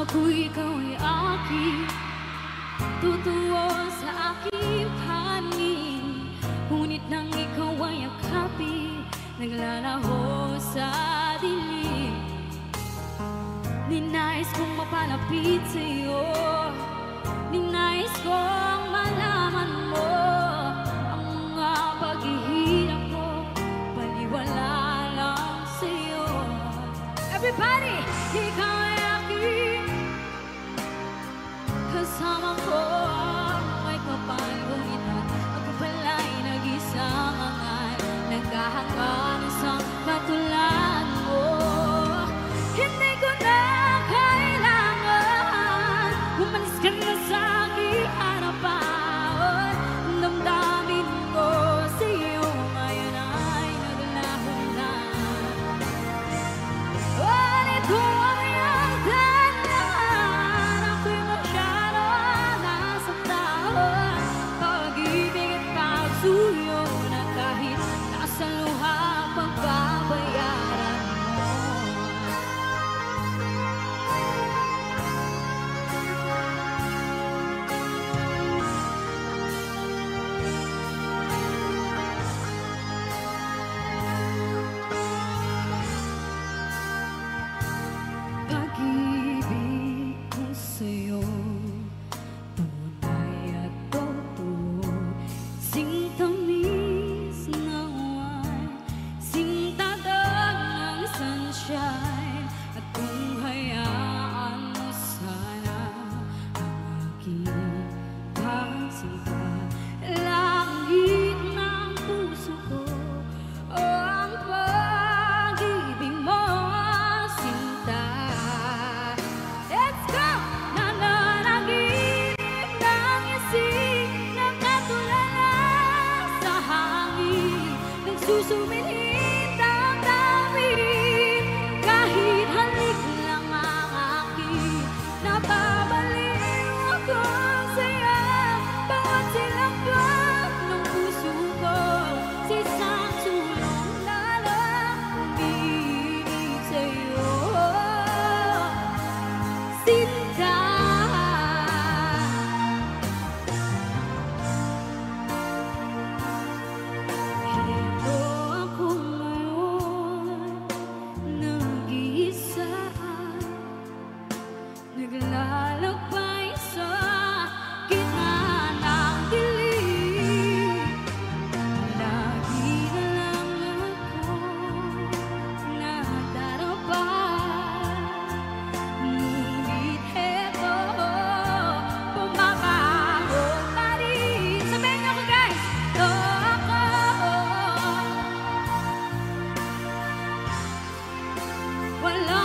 Kung ikaw ay aking tutuo sa aking panig, ngunit nang ikaw ay yakapin, naglalaho sa dilim. Ninais kong mapalapit sa'yo, ninais kong malaman mo ang mga paghihirap ko, baliwala lang sa'yo. Everybody, ikaw ay aking kasama ko, may kapal kong ito. Ako pala'y nag-isang angal, naghahanggan sa katulad mo. Hindi ko na kailangan umalis ka na sa aking harapan. Damdamin ko sa'yo ngayon ay naglaho na. Ulit ko ang tandaan, ako'y masyado nasaktan. Pag-ibig at pagsuyo na kahit nasa luha pagbabayaran mo. Pag-ibig ko sa'yo, tunay at totoo, singtamis ng wine, singtadag ng sunshine. At kung hayaan mo sana ang aking pagsinta, langit ng puso ko, o ang pag-ibig mo, sinta. Let's go! Nananaginip ng isip na katulala sa hangin, nagsusumilip ang damdamin, kahit halik lang ang akin, napabaliw ako sa'yo. Bawat silambak ng puso ko, sa isang sulong na lang umiibig sa'yo, sinta. Ito ako ngayon, nag-iisa, naglalakbay sa gitna ng dilim. Lagi na lang ako nadarapa, ngunit eto, bumabaho pa rin. Sabihin niyo ako, guys! Ito ako, wala